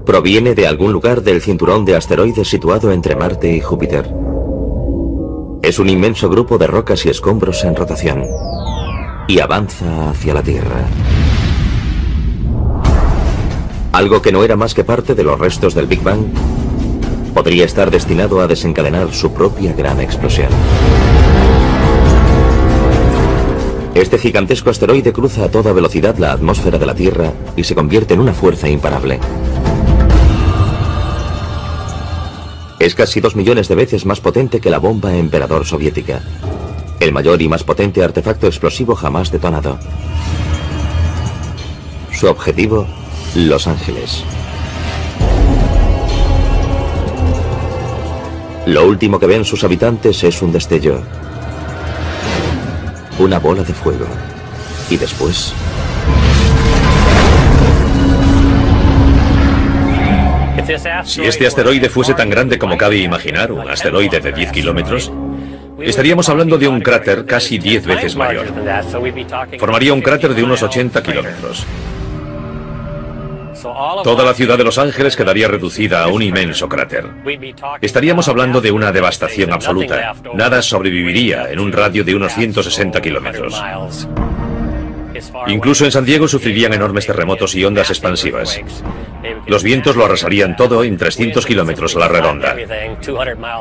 Proviene de algún lugar del cinturón de asteroides situado entre Marte y Júpiter. Es un inmenso grupo de rocas y escombros en rotación y avanza hacia la Tierra. Algo que no era más que parte de los restos del Big Bang podría estar destinado a desencadenar su propia gran explosión. Este gigantesco asteroide cruza a toda velocidad la atmósfera de la Tierra y se convierte en una fuerza imparable. Es casi 2 millones de veces más potente que la bomba Emperador soviética, el mayor y más potente artefacto explosivo jamás detonado. Su objetivo, Los Ángeles. Lo último que ven sus habitantes es un destello, una bola de fuego, y después... Si este asteroide fuese tan grande como cabe imaginar, un asteroide de 10 kilómetros, estaríamos hablando de un cráter casi 10 veces mayor. Formaría un cráter de unos 80 kilómetros. Toda la ciudad de Los Ángeles quedaría reducida a un inmenso cráter. Estaríamos hablando de una devastación absoluta. Nada sobreviviría en un radio de unos 160 kilómetros. Incluso en San Diego sufrirían enormes terremotos y ondas expansivas. Los vientos lo arrasarían todo en 300 kilómetros a la redonda.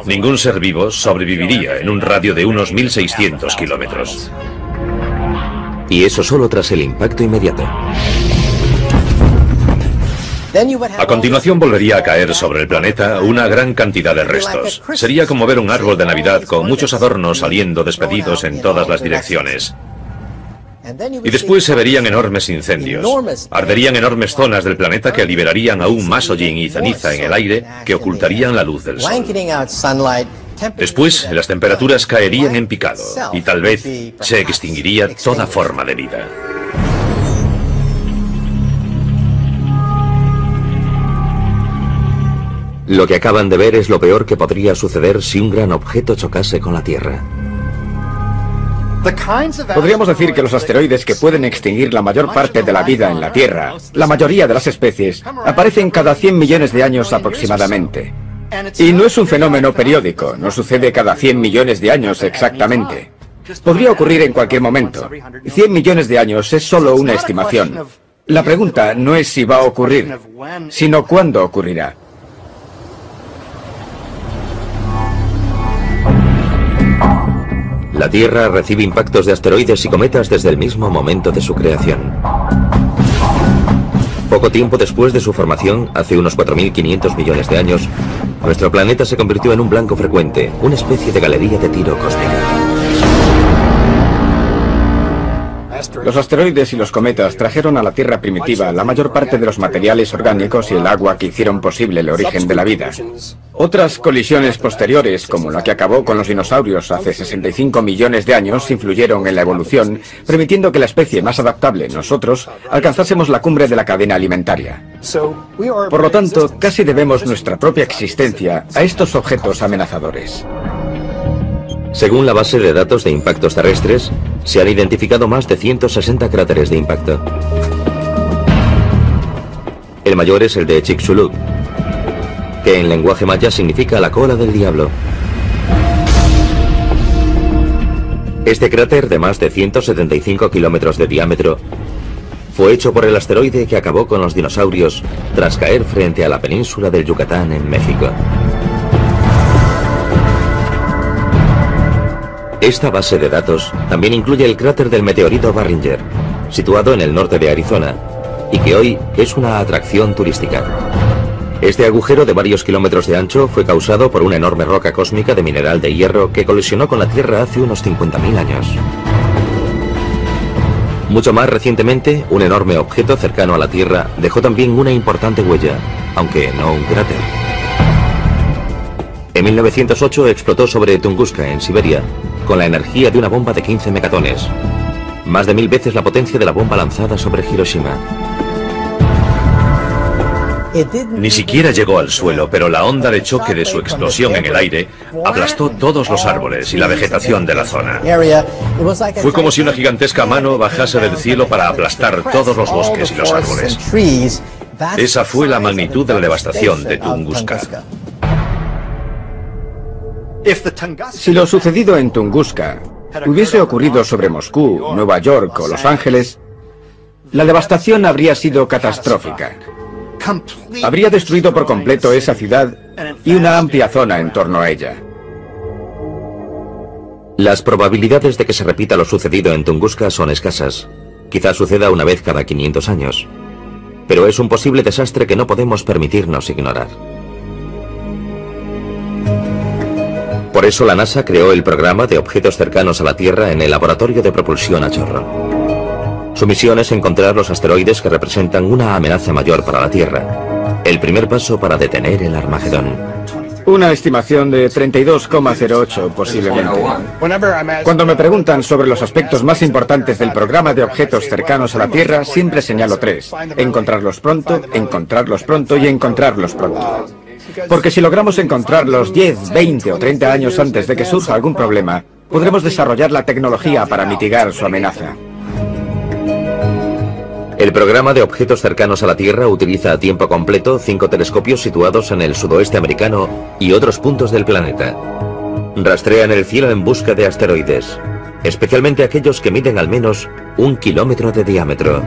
Ningún ser vivo sobreviviría en un radio de unos 1600 kilómetros. Y eso solo tras el impacto inmediato. A continuación volvería a caer sobre el planeta una gran cantidad de restos. Sería como ver un árbol de Navidad con muchos adornos saliendo despedidos en todas las direcciones. Y después se verían enormes incendios. Arderían enormes zonas del planeta que liberarían aún más hollín y ceniza en el aire que ocultarían la luz del sol. Después, las temperaturas caerían en picado y tal vez se extinguiría toda forma de vida. Lo que acaban de ver es lo peor que podría suceder si un gran objeto chocase con la Tierra. Podríamos decir que los asteroides que pueden extinguir la mayor parte de la vida en la Tierra, la mayoría de las especies, aparecen cada 100 millones de años aproximadamente. Y no es un fenómeno periódico, no sucede cada 100 millones de años exactamente. Podría ocurrir en cualquier momento. 100 millones de años es solo una estimación. La pregunta no es si va a ocurrir, sino cuándo ocurrirá. La Tierra recibe impactos de asteroides y cometas desde el mismo momento de su creación. Poco tiempo después de su formación, hace unos 4.500 millones de años, nuestro planeta se convirtió en un blanco frecuente, una especie de galería de tiro cósmica. Los asteroides y los cometas trajeron a la Tierra primitiva la mayor parte de los materiales orgánicos y el agua que hicieron posible el origen de la vida. Otras colisiones posteriores, como la que acabó con los dinosaurios hace 65 millones de años, influyeron en la evolución, permitiendo que la especie más adaptable, nosotros, alcanzásemos la cumbre de la cadena alimentaria. Por lo tanto, casi debemos nuestra propia existencia a estos objetos amenazadores. Según la base de datos de impactos terrestres, se han identificado más de 160 cráteres de impacto. El mayor es el de Chicxulub, que en lenguaje maya significa la cola del diablo. Este cráter, de más de 175 kilómetros de diámetro, fue hecho por el asteroide que acabó con los dinosaurios tras caer frente a la península del Yucatán en México. Esta base de datos también incluye el cráter del meteorito Barringer, situado en el norte de Arizona, y que hoy es una atracción turística. Este agujero de varios kilómetros de ancho fue causado por una enorme roca cósmica de mineral de hierro que colisionó con la Tierra hace unos 50.000 años. Mucho más recientemente, un enorme objeto cercano a la Tierra dejó también una importante huella, aunque no un cráter. En 1908 explotó sobre Tunguska, en Siberia, con la energía de una bomba de 15 megatones, más de 1000 veces la potencia de la bomba lanzada sobre Hiroshima. Ni siquiera llegó al suelo, pero la onda de choque de su explosión en el aire aplastó todos los árboles y la vegetación de la zona. Fue como si una gigantesca mano bajase del cielo para aplastar todos los bosques y los árboles. Esa fue la magnitud de la devastación de Tunguska. Si lo sucedido en Tunguska hubiese ocurrido sobre Moscú, Nueva York o Los Ángeles, la devastación habría sido catastrófica. Habría destruido por completo esa ciudad y una amplia zona en torno a ella. Las probabilidades de que se repita lo sucedido en Tunguska son escasas. Quizás suceda una vez cada 500 años. Pero es un posible desastre que no podemos permitirnos ignorar. Por eso la NASA creó el programa de objetos cercanos a la Tierra en el Laboratorio de Propulsión a Chorro. Su misión es encontrar los asteroides que representan una amenaza mayor para la Tierra. El primer paso para detener el Armagedón. Una estimación de 32,08 posiblemente. Cuando me preguntan sobre los aspectos más importantes del programa de objetos cercanos a la Tierra, siempre señalo tres: encontrarlos pronto y encontrarlos pronto. Porque si logramos encontrarlos 10, 20 o 30 años antes de que surja algún problema, podremos desarrollar la tecnología para mitigar su amenaza. El programa de objetos cercanos a la Tierra utiliza a tiempo completo 5 telescopios situados en el sudoeste americano y otros puntos del planeta. Rastrean el cielo en busca de asteroides, especialmente aquellos que miden al menos 1 kilómetro de diámetro.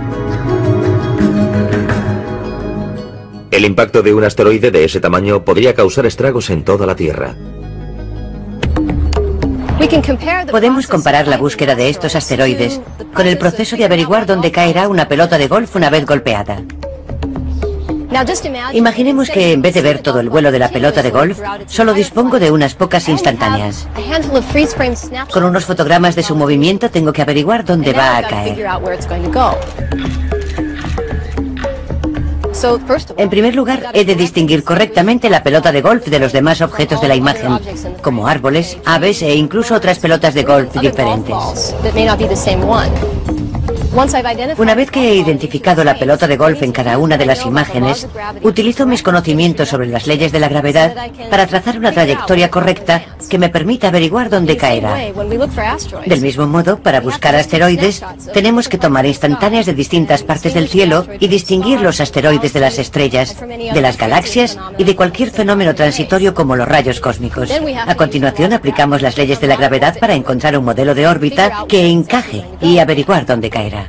El impacto de un asteroide de ese tamaño podría causar estragos en toda la Tierra. Podemos comparar la búsqueda de estos asteroides con el proceso de averiguar dónde caerá una pelota de golf una vez golpeada. Imaginemos que en vez de ver todo el vuelo de la pelota de golf, solo dispongo de unas pocas instantáneas. Con unos fotogramas de su movimiento tengo que averiguar dónde va a caer. En primer lugar, he de distinguir correctamente la pelota de golf de los demás objetos de la imagen, como árboles, aves e incluso otras pelotas de golf diferentes. Una vez que he identificado la pelota de golf en cada una de las imágenes, utilizo mis conocimientos sobre las leyes de la gravedad para trazar una trayectoria correcta que me permita averiguar dónde caerá. Del mismo modo, para buscar asteroides, tenemos que tomar instantáneas de distintas partes del cielo y distinguir los asteroides de las estrellas, de las galaxias y de cualquier fenómeno transitorio como los rayos cósmicos. A continuación, aplicamos las leyes de la gravedad para encontrar un modelo de órbita que encaje y averiguar dónde caerá.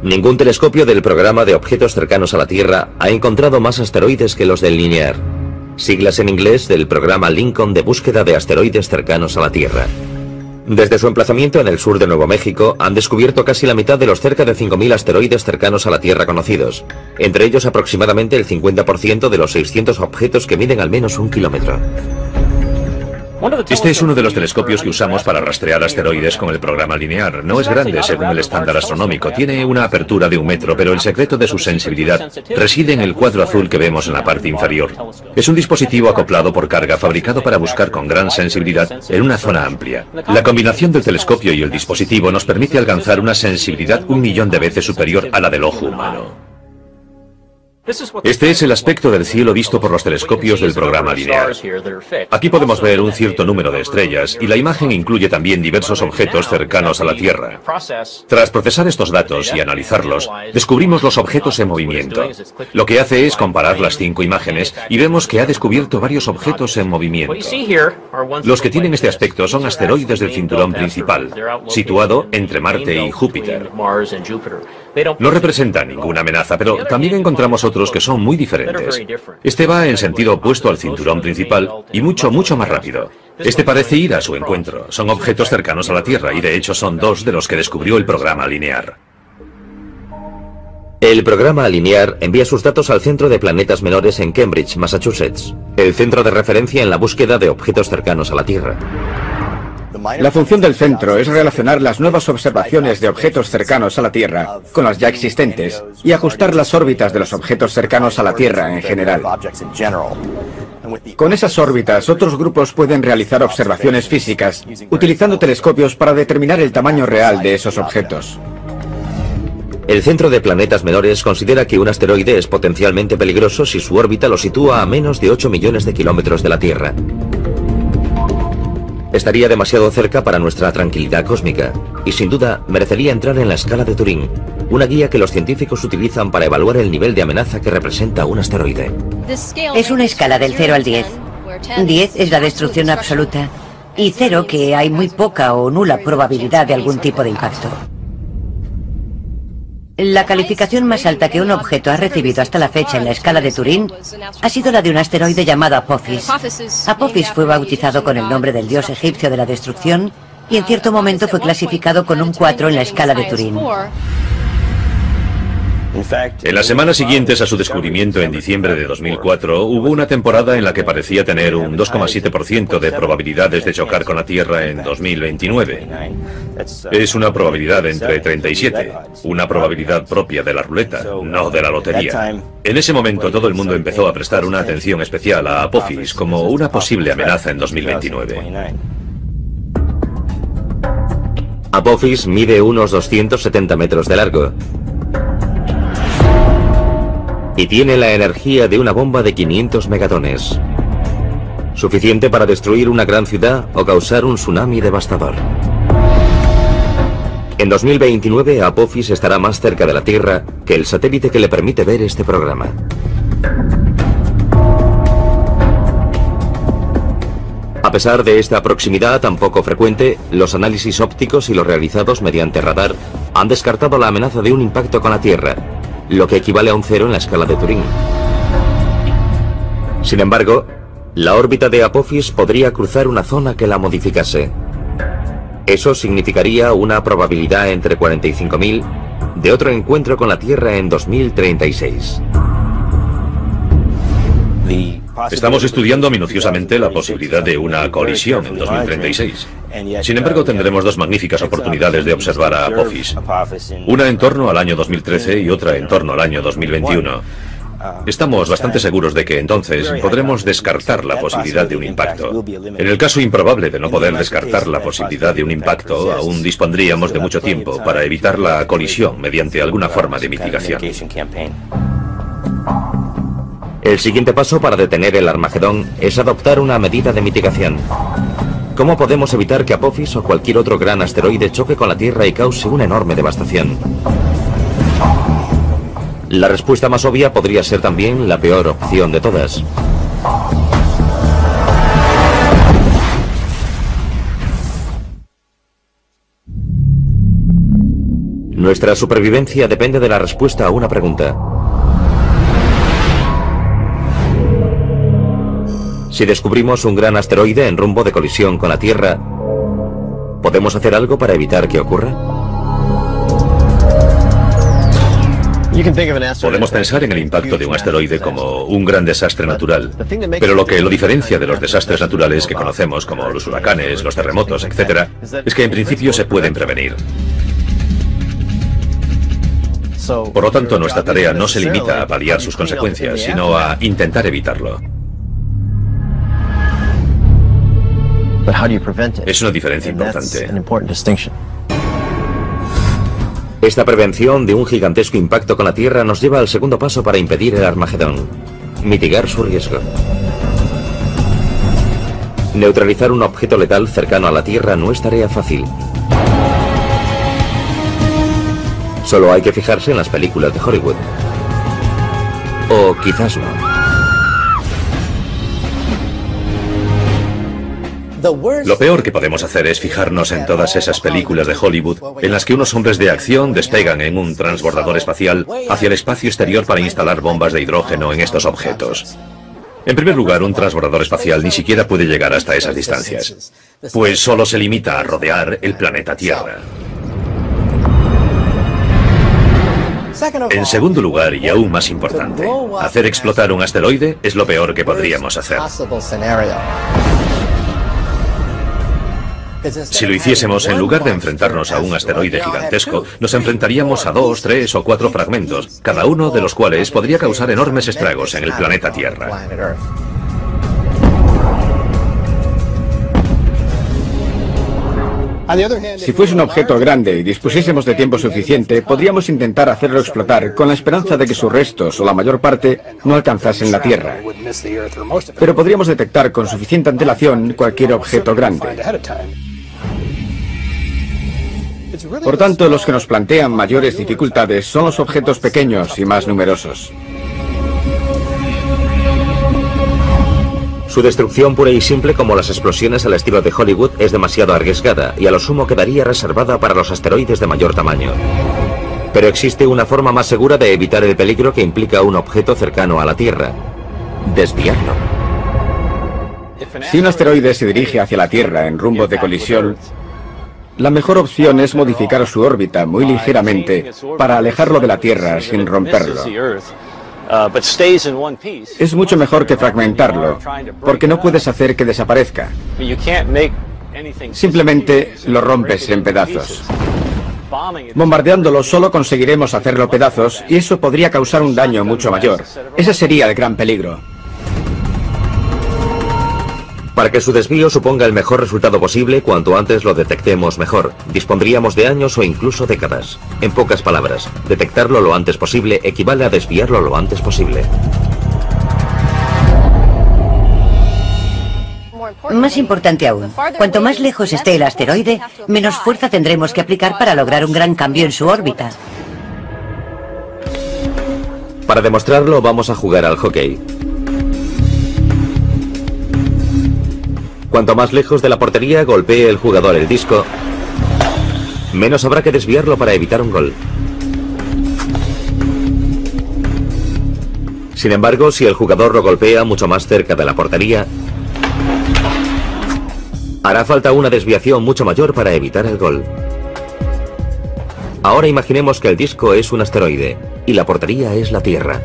Ningún telescopio del programa de objetos cercanos a la Tierra ha encontrado más asteroides que los del Linear, siglas en inglés del programa Lincoln de búsqueda de asteroides cercanos a la Tierra. Desde su emplazamiento en el sur de Nuevo México, han descubierto casi la mitad de los cerca de 5.000 asteroides cercanos a la Tierra conocidos, entre ellos aproximadamente el 50% de los 600 objetos que miden al menos 1 kilómetro. Este es uno de los telescopios que usamos para rastrear asteroides con el programa linear. No es grande según el estándar astronómico, tiene una apertura de 1 metro, pero el secreto de su sensibilidad reside en el cuadro azul que vemos en la parte inferior. Es un dispositivo acoplado por carga fabricado para buscar con gran sensibilidad en una zona amplia. La combinación del telescopio y el dispositivo nos permite alcanzar una sensibilidad 1 millón de veces superior a la del ojo humano. Este es el aspecto del cielo visto por los telescopios del programa linear. Aquí podemos ver un cierto número de estrellas y la imagen incluye también diversos objetos cercanos a la Tierra. Tras procesar estos datos y analizarlos, descubrimos los objetos en movimiento. Lo que hace es comparar las 5 imágenes y vemos que ha descubierto varios objetos en movimiento. Los que tienen este aspecto son asteroides del cinturón principal, situado entre Marte y Júpiter. No representa ninguna amenaza, pero también encontramos otros que son muy diferentes. Este va en sentido opuesto al cinturón principal y mucho más rápido. Este parece ir a su encuentro. Son objetos cercanos a la Tierra y de hecho son 2 de los que descubrió el programa linear. El programa Linear envía sus datos al Centro de Planetas Menores en Cambridge, Massachusetts, el centro de referencia en la búsqueda de objetos cercanos a la Tierra. La función del centro es relacionar las nuevas observaciones de objetos cercanos a la Tierra con las ya existentes y ajustar las órbitas de los objetos cercanos a la Tierra en general. Con esas órbitas, otros grupos pueden realizar observaciones físicas utilizando telescopios para determinar el tamaño real de esos objetos. El Centro de Planetas Menores considera que un asteroide es potencialmente peligroso si su órbita lo sitúa a menos de 8 millones de kilómetros de la Tierra. estaría demasiado cerca para nuestra tranquilidad cósmica y sin duda merecería entrar en la escala de Turing, una guía que los científicos utilizan para evaluar el nivel de amenaza que representa un asteroide. Es una escala del 0 al 10. 10 es la destrucción absoluta y 0 que hay muy poca o nula probabilidad de algún tipo de impacto. La calificación más alta que un objeto ha recibido hasta la fecha en la escala de Turing ha sido la de un asteroide llamado Apophis. Apophis fue bautizado con el nombre del dios egipcio de la destrucción y en cierto momento fue clasificado con un 4 en la escala de Turing. En las semanas siguientes a su descubrimiento en diciembre de 2004, hubo una temporada en la que parecía tener un 2,7% de probabilidades de chocar con la Tierra en 2029. Es una probabilidad entre 37, una probabilidad propia de la ruleta, no de la lotería. En ese momento todo el mundo empezó a prestar una atención especial a Apophis como una posible amenaza en 2029. Apophis mide unos 270 metros de largo y tiene la energía de una bomba de 500 megatones, suficiente para destruir una gran ciudad o causar un tsunami devastador. En 2029, Apophis estará más cerca de la Tierra que el satélite que le permite ver este programa. A pesar de esta proximidad tan poco frecuente, los análisis ópticos y los realizados mediante radar han descartado la amenaza de un impacto con la Tierra, lo que equivale a un 0 en la escala de Turing. Sin embargo, la órbita de Apophis podría cruzar una zona que la modificase. Eso significaría una probabilidad entre 45.000 de otro encuentro con la Tierra en 2036. Estamos estudiando minuciosamente la posibilidad de una colisión en 2036. Sin embargo, tendremos dos magníficas oportunidades de observar a Apophis. Una en torno al año 2013 y otra en torno al año 2021. Estamos bastante seguros de que entonces podremos descartar la posibilidad de un impacto. En el caso improbable de no poder descartar la posibilidad de un impacto, aún dispondríamos de mucho tiempo para evitar la colisión mediante alguna forma de mitigación. El siguiente paso para detener el Armagedón es adoptar una medida de mitigación. ¿Cómo podemos evitar que Apophis o cualquier otro gran asteroide choque con la Tierra y cause una enorme devastación? La respuesta más obvia podría ser también la peor opción de todas. Nuestra supervivencia depende de la respuesta a una pregunta. Si descubrimos un gran asteroide en rumbo de colisión con la Tierra, ¿podemos hacer algo para evitar que ocurra? Podemos pensar en el impacto de un asteroide como un gran desastre natural, pero lo que lo diferencia de los desastres naturales que conocemos como los huracanes, los terremotos, etc., es que en principio se pueden prevenir. Por lo tanto, nuestra tarea no se limita a paliar sus consecuencias, sino a intentar evitarlo. Es una diferencia importante. Esta prevención de un gigantesco impacto con la Tierra nos lleva al segundo paso para impedir el Armagedón: mitigar su riesgo. Neutralizar un objeto letal cercano a la Tierra no es tarea fácil. Solo hay que fijarse en las películas de Hollywood. O quizás no. Lo peor que podemos hacer es fijarnos en todas esas películas de Hollywood en las que unos hombres de acción despegan en un transbordador espacial hacia el espacio exterior para instalar bombas de hidrógeno en estos objetos. En primer lugar, un transbordador espacial ni siquiera puede llegar hasta esas distancias, pues solo se limita a rodear el planeta Tierra. En segundo lugar, y aún más importante, hacer explotar un asteroide es lo peor que podríamos hacer. Si lo hiciésemos, en lugar de enfrentarnos a un asteroide gigantesco, nos enfrentaríamos a 2, 3 o 4 fragmentos, cada uno de los cuales podría causar enormes estragos en el planeta Tierra. Si fuese un objeto grande y dispusiésemos de tiempo suficiente, podríamos intentar hacerlo explotar con la esperanza de que sus restos, o la mayor parte, no alcanzasen la Tierra. Pero podríamos detectar con suficiente antelación cualquier objeto grande. Por tanto, los que nos plantean mayores dificultades son los objetos pequeños y más numerosos. Su destrucción pura y simple, como las explosiones al estilo de Hollywood, es demasiado arriesgada y a lo sumo quedaría reservada para los asteroides de mayor tamaño. Pero existe una forma más segura de evitar el peligro que implica un objeto cercano a la Tierra: desviarlo. Si un asteroide se dirige hacia la Tierra en rumbo de colisión, la mejor opción es modificar su órbita muy ligeramente para alejarlo de la Tierra sin romperlo. Es mucho mejor que fragmentarlo, porque no puedes hacer que desaparezca. Simplemente lo rompes en pedazos. Bombardeándolo solo conseguiremos hacerlo pedazos y eso podría causar un daño mucho mayor. Ese sería el gran peligro. Para que su desvío suponga el mejor resultado posible, cuanto antes lo detectemos mejor. Dispondríamos de años o incluso décadas. En pocas palabras, detectarlo lo antes posible equivale a desviarlo lo antes posible. Más importante aún, cuanto más lejos esté el asteroide, menos fuerza tendremos que aplicar para lograr un gran cambio en su órbita. Para demostrarlo, vamos a jugar al hockey. Cuanto más lejos de la portería golpee el jugador el disco, menos habrá que desviarlo para evitar un gol. Sin embargo, si el jugador lo golpea mucho más cerca de la portería, hará falta una desviación mucho mayor para evitar el gol. Ahora imaginemos que el disco es un asteroide y la portería es la Tierra.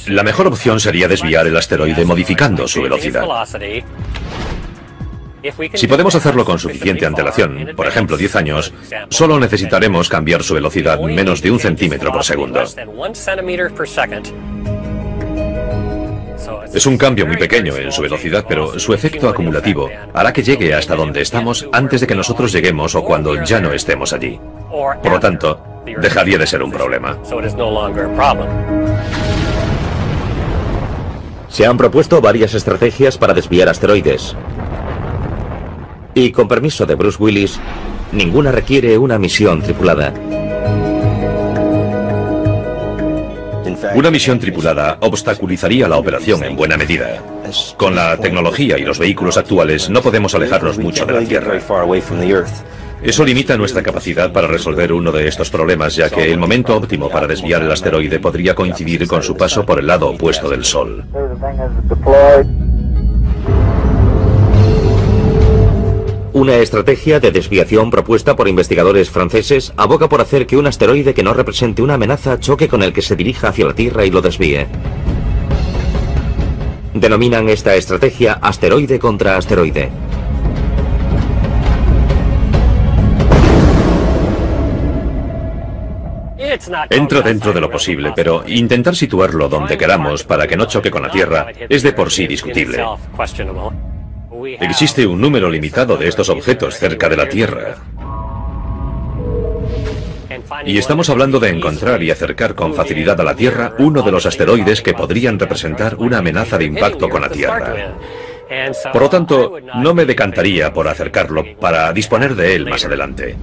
La mejor opción sería desviar el asteroide modificando su velocidad. Si podemos hacerlo con suficiente antelación, por ejemplo 10 años, solo necesitaremos cambiar su velocidad menos de 1 centímetro por segundo. Es un cambio muy pequeño en su velocidad, pero su efecto acumulativo hará que llegue hasta donde estamos antes de que nosotros lleguemos o cuando ya no estemos allí. Por lo tanto, dejaría de ser un problema. Se han propuesto varias estrategias para desviar asteroides. Y con permiso de Bruce Willis, ninguna requiere una misión tripulada. Una misión tripulada obstaculizaría la operación en buena medida. Con la tecnología y los vehículos actuales no podemos alejarnos mucho de la Tierra. Eso limita nuestra capacidad para resolver uno de estos problemas, ya que el momento óptimo para desviar el asteroide podría coincidir con su paso por el lado opuesto del Sol. Una estrategia de desviación propuesta por investigadores franceses aboga por hacer que un asteroide que no represente una amenaza choque con el que se dirija hacia la Tierra y lo desvíe. Denominan esta estrategia asteroide contra asteroide. Entra dentro de lo posible, pero intentar situarlo donde queramos para que no choque con la Tierra es de por sí discutible. Existe un número limitado de estos objetos cerca de la Tierra. Y estamos hablando de encontrar y acercar con facilidad a la Tierra uno de los asteroides que podrían representar una amenaza de impacto con la Tierra. Por lo tanto, no me decantaría por acercarlo para disponer de él más adelante.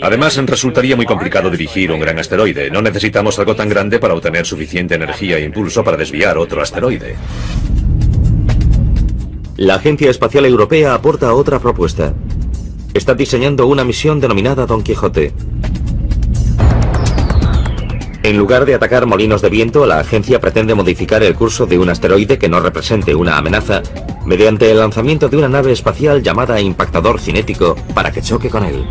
Además, resultaría muy complicado dirigir un gran asteroide. No necesitamos algo tan grande para obtener suficiente energía e impulso para desviar otro asteroide. La Agencia Espacial Europea aporta otra propuesta. Está diseñando una misión denominada Don Quijote. En lugar de atacar molinos de viento, la agencia pretende modificar el curso de un asteroide que no represente una amenaza mediante el lanzamiento de una nave espacial llamada impactador cinético para que choque con él.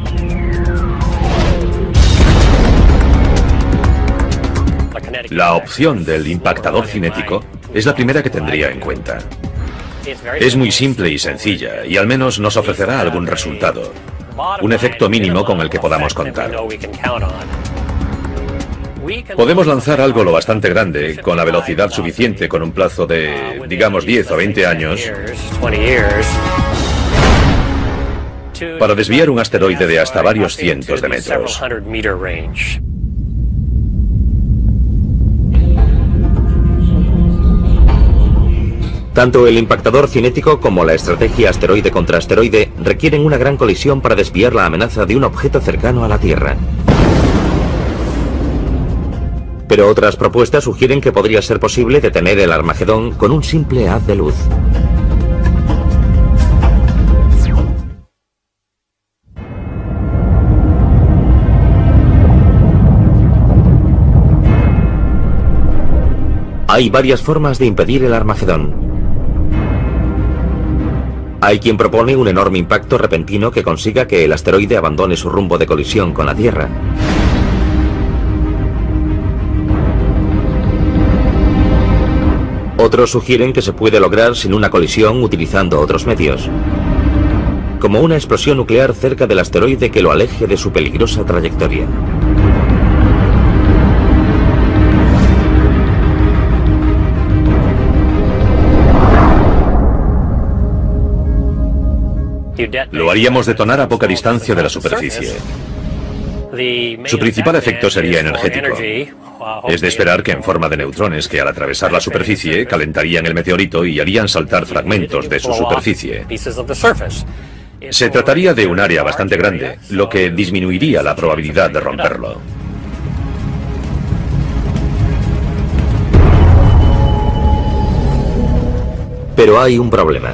La opción del impactador cinético es la primera que tendría en cuenta. Es muy simple y sencilla, y al menos nos ofrecerá algún resultado. Un efecto mínimo con el que podamos contar. Podemos lanzar algo lo bastante grande, con la velocidad suficiente, con un plazo de, digamos, 10 o 20 años, para desviar un asteroide de hasta varios cientos de metros. Tanto el impactador cinético como la estrategia asteroide contra asteroide requieren una gran colisión para desviar la amenaza de un objeto cercano a la Tierra. Pero otras propuestas sugieren que podría ser posible detener el Armagedón con un simple haz de luz. Hay varias formas de impedir el Armagedón. Hay quien propone un enorme impacto repentino que consiga que el asteroide abandone su rumbo de colisión con la Tierra. Otros sugieren que se puede lograr sin una colisión utilizando otros medios, como una explosión nuclear cerca del asteroide que lo aleje de su peligrosa trayectoria. Lo haríamos detonar a poca distancia de la superficie. Su principal efecto sería energético. Es de esperar que en forma de neutrones que al atravesar la superficie calentarían el meteorito y harían saltar fragmentos de su superficie. Se trataría de un área bastante grande, lo que disminuiría la probabilidad de romperlo. Pero hay un problema.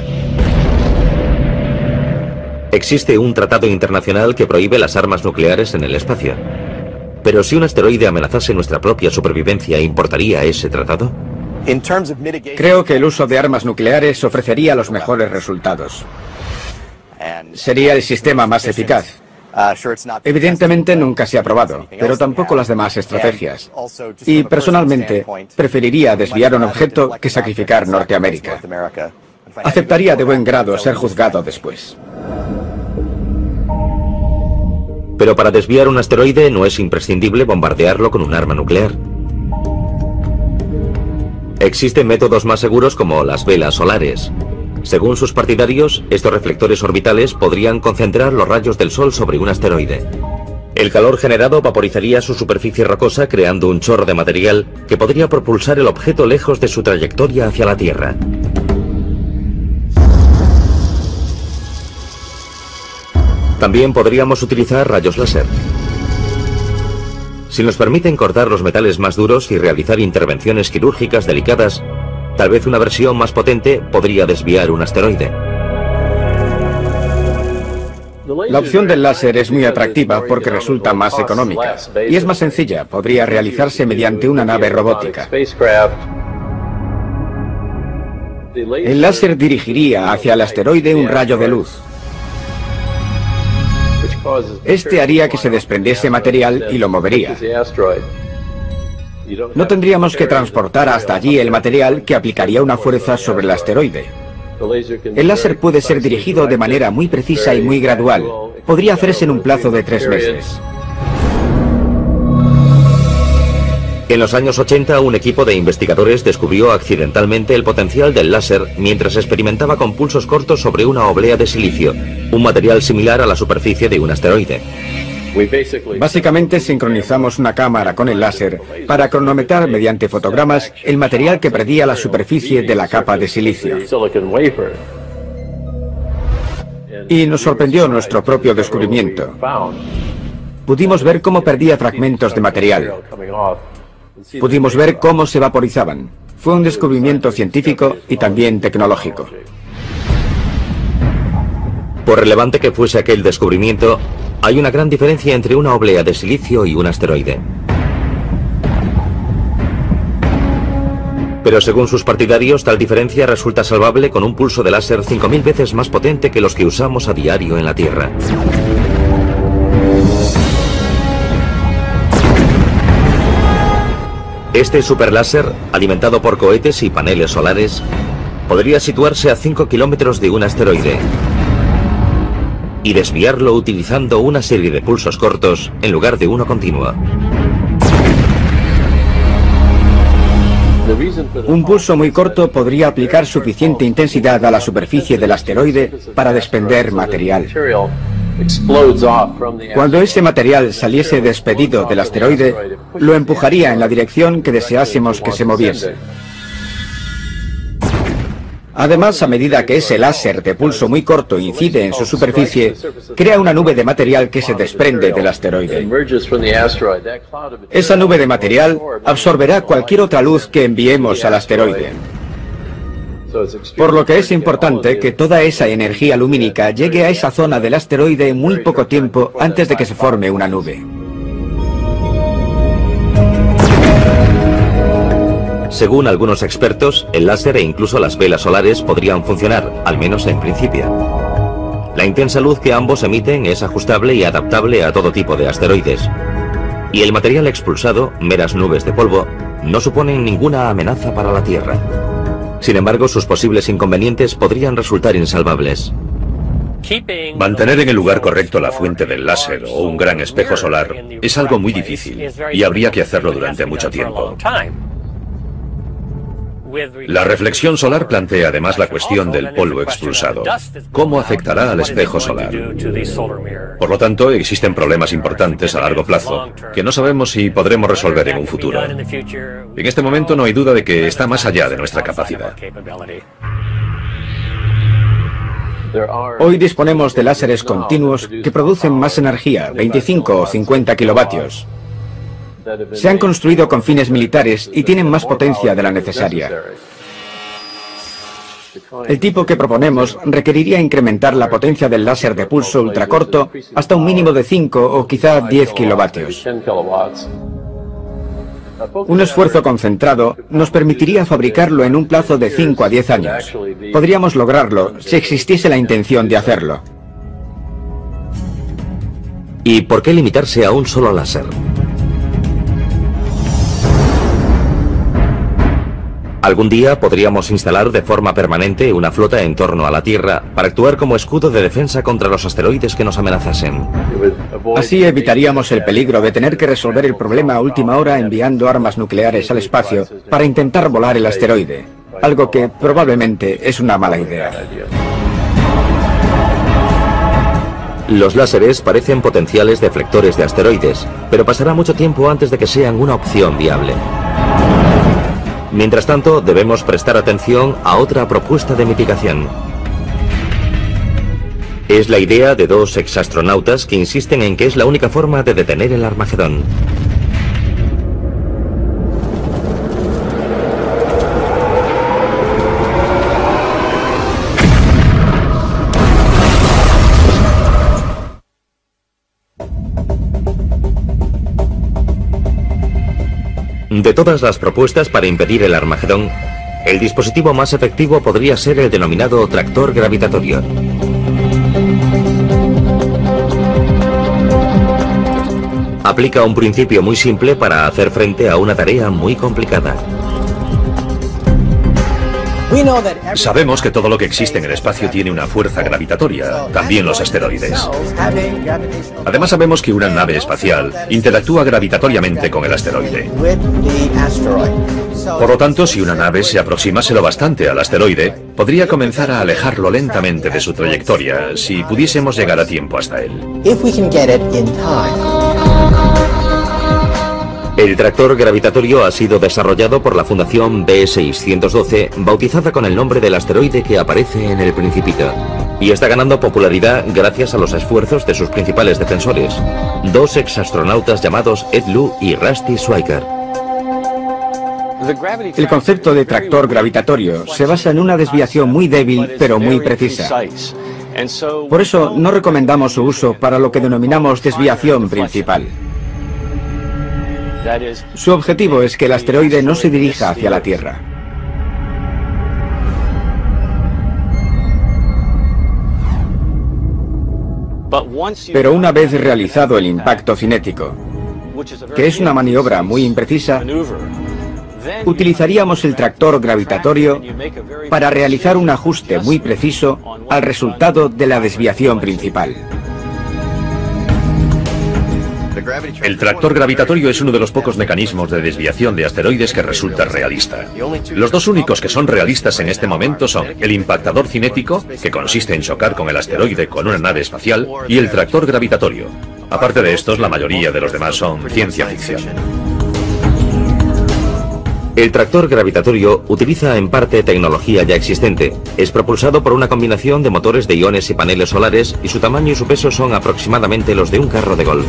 Existe un tratado internacional que prohíbe las armas nucleares en el espacio. Pero si un asteroide amenazase nuestra propia supervivencia, ¿importaría ese tratado? Creo que el uso de armas nucleares ofrecería los mejores resultados. Sería el sistema más eficaz. Evidentemente nunca se ha probado, pero tampoco las demás estrategias. Y personalmente, preferiría desviar un objeto que sacrificar Norteamérica. Aceptaría de buen grado ser juzgado después. Pero para desviar un asteroide no es imprescindible bombardearlo con un arma nuclear. Existen métodos más seguros como las velas solares. Según sus partidarios, estos reflectores orbitales podrían concentrar los rayos del Sol sobre un asteroide. El calor generado vaporizaría su superficie rocosa creando un chorro de material que podría propulsar el objeto lejos de su trayectoria hacia la Tierra. También podríamos utilizar rayos láser. Si nos permiten cortar los metales más duros y realizar intervenciones quirúrgicas delicadas, tal vez una versión más potente podría desviar un asteroide. La opción del láser es muy atractiva porque resulta más económica y es más sencilla. Podría realizarse mediante una nave robótica. El láser dirigiría hacia el asteroide un rayo de luz. Este haría que se desprendiese material y lo movería. No tendríamos que transportar hasta allí el material que aplicaría una fuerza sobre el asteroide. El láser puede ser dirigido de manera muy precisa y muy gradual. Podría hacerse en un plazo de 3 meses. En los años 80, un equipo de investigadores descubrió accidentalmente el potencial del láser mientras experimentaba con pulsos cortos sobre una oblea de silicio, un material similar a la superficie de un asteroide. Básicamente sincronizamos una cámara con el láser para cronometrar mediante fotogramas el material que perdía la superficie de la capa de silicio. Y nos sorprendió nuestro propio descubrimiento. Pudimos ver cómo perdía fragmentos de material. Pudimos ver cómo se vaporizaban. Fue un descubrimiento científico y también tecnológico. Por relevante que fuese aquel descubrimiento, hay una gran diferencia entre una oblea de silicio y un asteroide. Pero según sus partidarios, tal diferencia resulta salvable con un pulso de láser 5000 veces más potente que los que usamos a diario en la Tierra. Este superláser, alimentado por cohetes y paneles solares, podría situarse a 5 kilómetros de un asteroide y desviarlo utilizando una serie de pulsos cortos en lugar de uno continuo. Un pulso muy corto podría aplicar suficiente intensidad a la superficie del asteroide para desprender material. Cuando ese material saliese despedido del asteroide, lo empujaría en la dirección que deseásemos que se moviese. Además, a medida que ese láser de pulso muy corto incide en su superficie, crea una nube de material que se desprende del asteroide. Esa nube de material absorberá cualquier otra luz que enviemos al asteroide. Por lo que es importante que toda esa energía lumínica llegue a esa zona del asteroide en muy poco tiempo antes de que se forme una nube. Según algunos expertos, el láser e incluso las velas solares podrían funcionar, al menos en principio. La intensa luz que ambos emiten es ajustable y adaptable a todo tipo de asteroides. Y el material expulsado, meras nubes de polvo, no suponen ninguna amenaza para la Tierra. Sin embargo, sus posibles inconvenientes podrían resultar insalvables. Mantener en el lugar correcto la fuente del láser o un gran espejo solar es algo muy difícil y habría que hacerlo durante mucho tiempo. La reflexión solar plantea además la cuestión del polvo expulsado. ¿Cómo afectará al espejo solar? Por lo tanto, existen problemas importantes a largo plazo que no sabemos si podremos resolver en un futuro. En este momento no hay duda de que está más allá de nuestra capacidad. Hoy disponemos de láseres continuos que producen más energía, 25 o 50 kilovatios. Se han construido con fines militares y tienen más potencia de la necesaria. El tipo que proponemos requeriría incrementar la potencia del láser de pulso ultracorto hasta un mínimo de 5 o quizá 10 kilovatios. Un esfuerzo concentrado nos permitiría fabricarlo en un plazo de 5 a 10 años. Podríamos lograrlo si existiese la intención de hacerlo. ¿Y por qué limitarse a un solo láser? Algún día podríamos instalar de forma permanente una flota en torno a la Tierra para actuar como escudo de defensa contra los asteroides que nos amenazasen. Así evitaríamos el peligro de tener que resolver el problema a última hora enviando armas nucleares al espacio para intentar volar el asteroide, algo que probablemente es una mala idea. Los láseres parecen potenciales deflectores de asteroides, pero pasará mucho tiempo antes de que sean una opción viable. Mientras tanto, debemos prestar atención a otra propuesta de mitigación. Es la idea de dos exastronautas que insisten en que es la única forma de detener el Armagedón. De todas las propuestas para impedir el Armagedón, el dispositivo más efectivo podría ser el denominado tractor gravitatorio. Aplica un principio muy simple para hacer frente a una tarea muy complicada. Sabemos que todo lo que existe en el espacio tiene una fuerza gravitatoria, también los asteroides. Además sabemos que una nave espacial interactúa gravitatoriamente con el asteroide. Por lo tanto, si una nave se aproximase lo bastante al asteroide, podría comenzar a alejarlo lentamente de su trayectoria, si pudiésemos llegar a tiempo hasta él. El tractor gravitatorio ha sido desarrollado por la Fundación B612, bautizada con el nombre del asteroide que aparece en El Principito, y está ganando popularidad gracias a los esfuerzos de sus principales defensores, dos exastronautas llamados Ed Lu y Rusty Schweiker. El concepto de tractor gravitatorio se basa en una desviación muy débil pero muy precisa. Por eso no recomendamos su uso para lo que denominamos desviación principal. Su objetivo es que el asteroide no se dirija hacia la Tierra. Pero una vez realizado el impacto cinético, que es una maniobra muy imprecisa, utilizaríamos el tractor gravitatorio para realizar un ajuste muy preciso al resultado de la desviación principal. El tractor gravitatorio es uno de los pocos mecanismos de desviación de asteroides que resulta realista. Los dos únicos que son realistas en este momento son el impactador cinético, que consiste en chocar con el asteroide con una nave espacial, y el tractor gravitatorio. Aparte de estos, la mayoría de los demás son ciencia ficción. El tractor gravitatorio utiliza en parte tecnología ya existente. Es propulsado por una combinación de motores de iones y paneles solares y su tamaño y su peso son aproximadamente los de un carro de golf.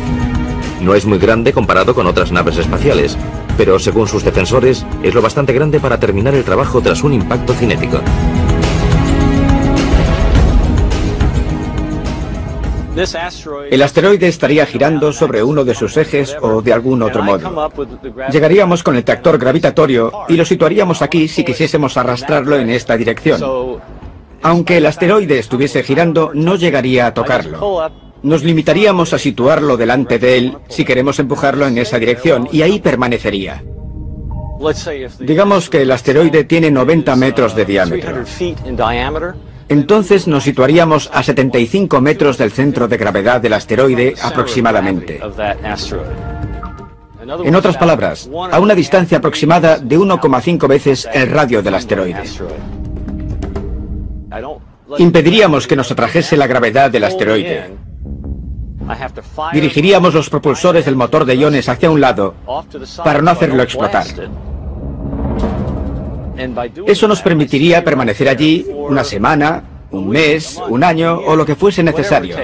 No es muy grande comparado con otras naves espaciales, pero según sus defensores es lo bastante grande para terminar el trabajo tras un impacto cinético. El asteroide estaría girando sobre uno de sus ejes o de algún otro modo. Llegaríamos con el tractor gravitatorio y lo situaríamos aquí si quisiésemos arrastrarlo en esta dirección. Aunque el asteroide estuviese girando, no llegaría a tocarlo. Nos limitaríamos a situarlo delante de él si queremos empujarlo en esa dirección y ahí permanecería. Digamos que el asteroide tiene 90 metros de diámetro. Entonces nos situaríamos a 75 metros del centro de gravedad del asteroide aproximadamente. En otras palabras, a una distancia aproximada de 1,5 veces el radio del asteroide. Impediríamos que nos atrajese la gravedad del asteroide. Dirigiríamos los propulsores del motor de iones hacia un lado para no hacerlo explotar. Eso nos permitiría permanecer allí una semana, un mes, un año o lo que fuese necesario.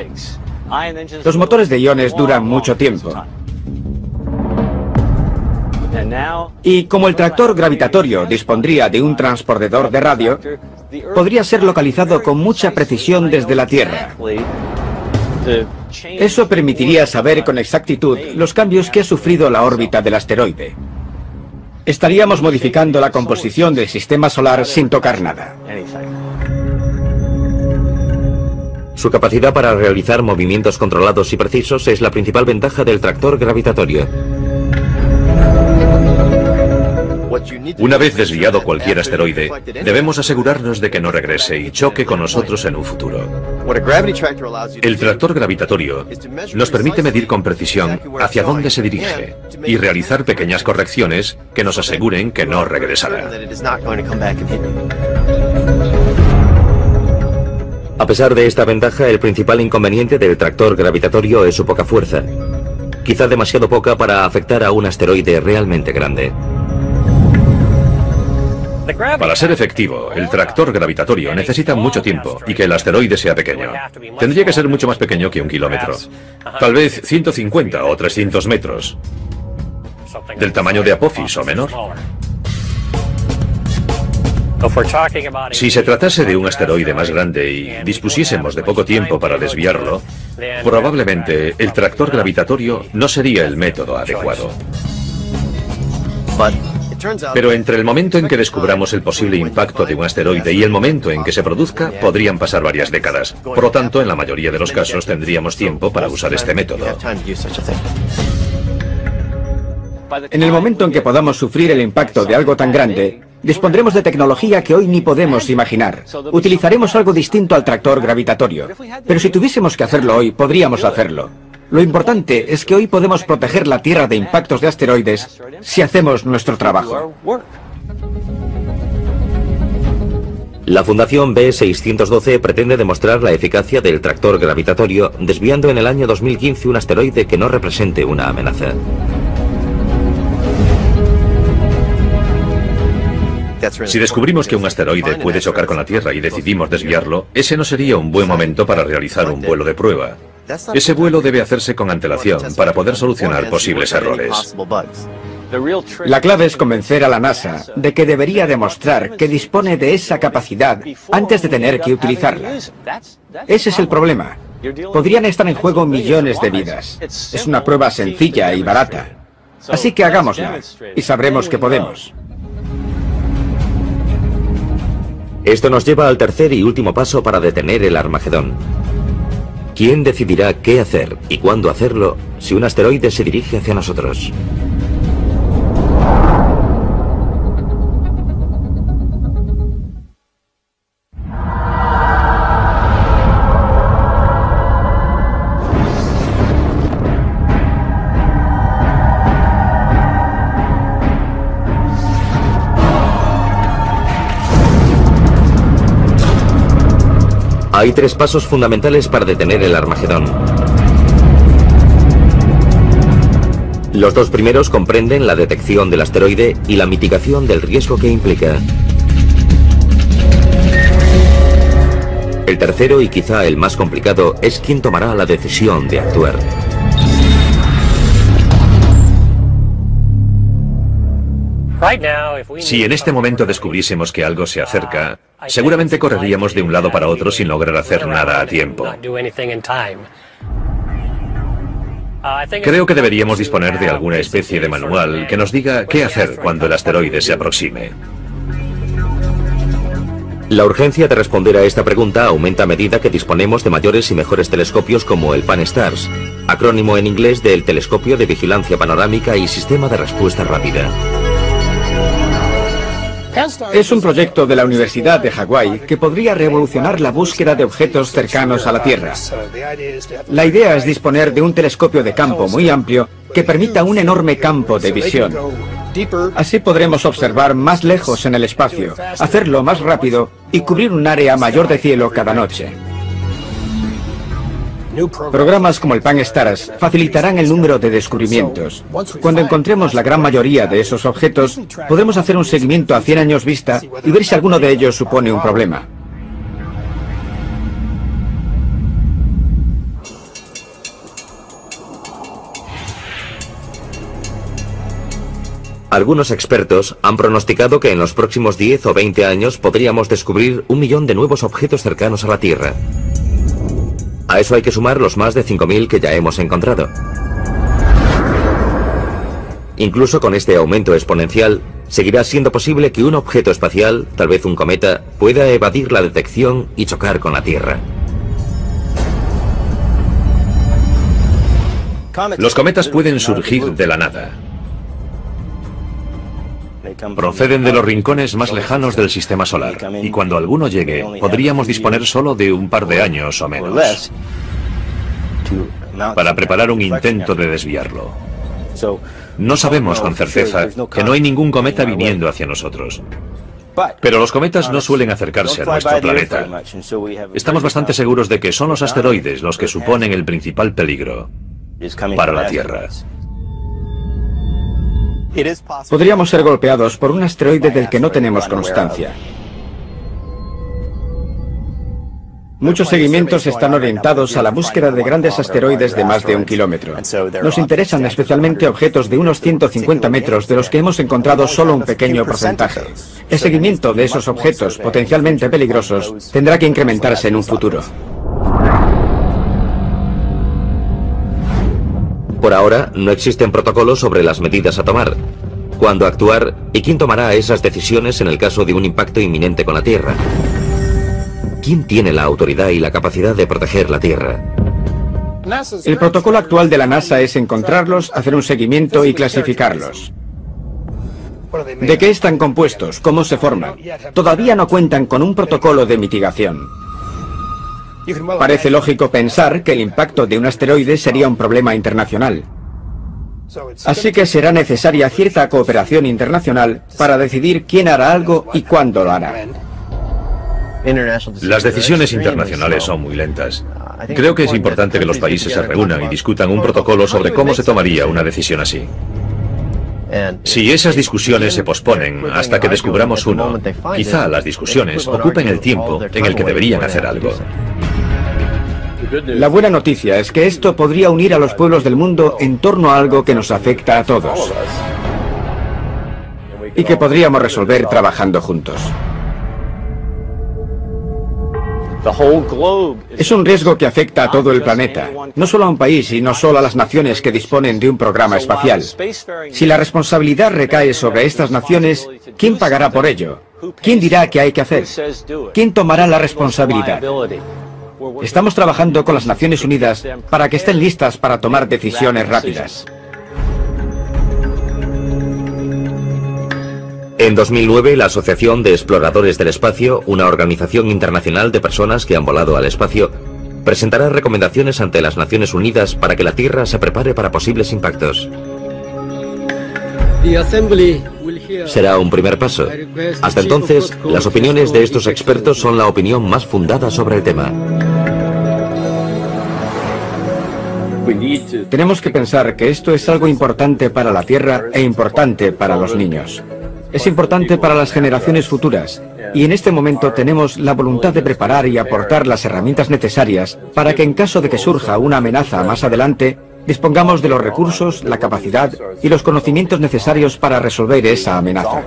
Los motores de iones duran mucho tiempo. Y como el tractor gravitatorio dispondría de un transpondedor de radio, podría ser localizado con mucha precisión desde la Tierra. Eso permitiría saber con exactitud los cambios que ha sufrido la órbita del asteroide. Estaríamos modificando la composición del sistema solar sin tocar nada. Su capacidad para realizar movimientos controlados y precisos es la principal ventaja del tractor gravitatorio. Una vez desviado cualquier asteroide, debemos asegurarnos de que no regrese y choque con nosotros en un futuro. El tractor gravitatorio nos permite medir con precisión hacia dónde se dirige y realizar pequeñas correcciones que nos aseguren que no regresará. A pesar de esta ventaja, el principal inconveniente del tractor gravitatorio es su poca fuerza. Quizá demasiado poca para afectar a un asteroide realmente grande. Para ser efectivo, el tractor gravitatorio necesita mucho tiempo y que el asteroide sea pequeño. Tendría que ser mucho más pequeño que 1 kilómetro. Tal vez 150 o 300 metros. Del tamaño de Apophis o menor. Si se tratase de un asteroide más grande y dispusiésemos de poco tiempo para desviarlo, probablemente el tractor gravitatorio no sería el método adecuado. Pero entre el momento en que descubramos el posible impacto de un asteroide y el momento en que se produzca, podrían pasar varias décadas. Por lo tanto, en la mayoría de los casos tendríamos tiempo para usar este método. En el momento en que podamos sufrir el impacto de algo tan grande, dispondremos de tecnología que hoy ni podemos imaginar. Utilizaremos algo distinto al tractor gravitatorio. Pero si tuviésemos que hacerlo hoy, podríamos hacerlo. Lo importante es que hoy podemos proteger la Tierra de impactos de asteroides si hacemos nuestro trabajo. La Fundación B612 pretende demostrar la eficacia del tractor gravitatorio desviando en el año 2015 un asteroide que no represente una amenaza. Si descubrimos que un asteroide puede chocar con la Tierra y decidimos desviarlo, ese no sería un buen momento para realizar un vuelo de prueba. Ese vuelo debe hacerse con antelación para poder solucionar posibles errores. La clave es convencer a la NASA de que debería demostrar que dispone de esa capacidad antes de tener que utilizarla. Ese es el problema. Podrían estar en juego millones de vidas. Es una prueba sencilla y barata. Así que hagámosla y sabremos que podemos. Esto nos lleva al tercer y último paso para detener el Armagedón. ¿Quién decidirá qué hacer y cuándo hacerlo si un asteroide se dirige hacia nosotros? Hay 3 pasos fundamentales para detener el Armagedón. Los 2 primeros comprenden la detección del asteroide y la mitigación del riesgo que implica. El tercero, y quizá el más complicado, es quién tomará la decisión de actuar. Si en este momento descubriésemos que algo se acerca, seguramente correríamos de un lado para otro sin lograr hacer nada a tiempo. Creo que deberíamos disponer de alguna especie de manual que nos diga qué hacer cuando el asteroide se aproxime. La urgencia de responder a esta pregunta aumenta a medida que disponemos de mayores y mejores telescopios como el Pan-STARRS, acrónimo en inglés del Telescopio de Vigilancia Panorámica y Sistema de Respuesta Rápida. Es un proyecto de la Universidad de Hawái que podría revolucionar la búsqueda de objetos cercanos a la Tierra. La idea es disponer de un telescopio de campo muy amplio que permita un enorme campo de visión. Así podremos observar más lejos en el espacio, hacerlo más rápido y cubrir un área mayor de cielo cada noche. Programas como el Pan-STARRS facilitarán el número de descubrimientos. Cuando encontremos la gran mayoría de esos objetos, podremos hacer un seguimiento a 100 años vista y ver si alguno de ellos supone un problema. Algunos expertos han pronosticado que en los próximos 10 o 20 años podríamos descubrir 1 millón de nuevos objetos cercanos a la Tierra. A eso hay que sumar los más de 5.000 que ya hemos encontrado. Incluso con este aumento exponencial, seguirá siendo posible que un objeto espacial, tal vez un cometa, pueda evadir la detección y chocar con la Tierra. Los cometas pueden surgir de la nada. Proceden de los rincones más lejanos del sistema solar, y cuando alguno llegue, podríamos disponer solo de un par de años o menos para preparar un intento de desviarlo. No sabemos con certeza que no hay ningún cometa viniendo hacia nosotros. Pero los cometas no suelen acercarse a nuestro planeta. Estamos bastante seguros de que son los asteroides los que suponen el principal peligro para la Tierra. Podríamos ser golpeados por un asteroide del que no tenemos constancia. Muchos seguimientos están orientados a la búsqueda de grandes asteroides de más de 1 kilómetro. Nos interesan especialmente objetos de unos 150 metros de los que hemos encontrado solo un pequeño porcentaje. El seguimiento de esos objetos potencialmente peligrosos tendrá que incrementarse en un futuro. Por ahora, no existen protocolos sobre las medidas a tomar, cuándo actuar y quién tomará esas decisiones en el caso de un impacto inminente con la Tierra. ¿Quién tiene la autoridad y la capacidad de proteger la Tierra? El protocolo actual de la NASA es encontrarlos, hacer un seguimiento y clasificarlos. ¿De qué están compuestos? ¿Cómo se forman? Todavía no cuentan con un protocolo de mitigación. Parece lógico pensar que el impacto de un asteroide sería un problema internacional. Así que será necesaria cierta cooperación internacional para decidir quién hará algo y cuándo lo hará. Las decisiones internacionales son muy lentas. Creo que es importante que los países se reúnan y discutan un protocolo sobre cómo se tomaría una decisión así. Si esas discusiones se posponen hasta que descubramos uno, quizá las discusiones ocupen el tiempo en el que deberían hacer algo. La buena noticia es que esto podría unir a los pueblos del mundo en torno a algo que nos afecta a todos y que podríamos resolver trabajando juntos. Es un riesgo que afecta a todo el planeta, no solo a un país y no solo a las naciones que disponen de un programa espacial. Si la responsabilidad recae sobre estas naciones, ¿quién pagará por ello? ¿Quién dirá qué hay que hacer? ¿Quién tomará la responsabilidad? Estamos trabajando con las Naciones Unidas para que estén listas para tomar decisiones rápidas. En 2009, la Asociación de Exploradores del Espacio, una organización internacional de personas que han volado al espacio, presentará recomendaciones ante las Naciones Unidas para que la Tierra se prepare para posibles impactos. Será un primer paso. Hasta entonces, las opiniones de estos expertos son la opinión más fundada sobre el tema. Tenemos que pensar que esto es algo importante para la Tierra e importante para los niños. Es importante para las generaciones futuras, y en este momento tenemos la voluntad de preparar y aportar las herramientas necesarias para que en caso de que surja una amenaza más adelante, dispongamos de los recursos, la capacidad y los conocimientos necesarios para resolver esa amenaza.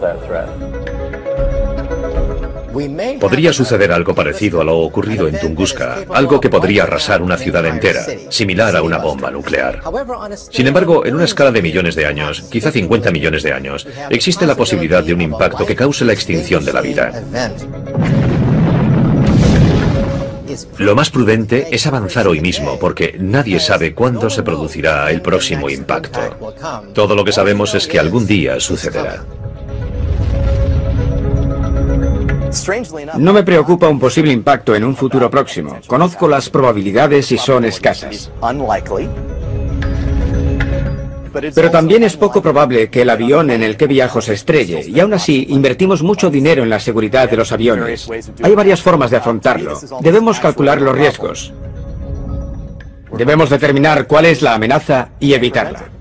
Podría suceder algo parecido a lo ocurrido en Tunguska, algo que podría arrasar una ciudad entera, similar a una bomba nuclear. Sin embargo, en una escala de millones de años, quizá 50 millones de años, existe la posibilidad de un impacto que cause la extinción de la vida. Lo más prudente es avanzar hoy mismo, porque nadie sabe cuándo se producirá el próximo impacto. Todo lo que sabemos es que algún día sucederá. No me preocupa un posible impacto en un futuro próximo. Conozco las probabilidades y son escasas. Pero también es poco probable que el avión en el que viajo se estrelle, y aún así invertimos mucho dinero en la seguridad de los aviones. Hay varias formas de afrontarlo. Debemos calcular los riesgos. Debemos determinar cuál es la amenaza y evitarla.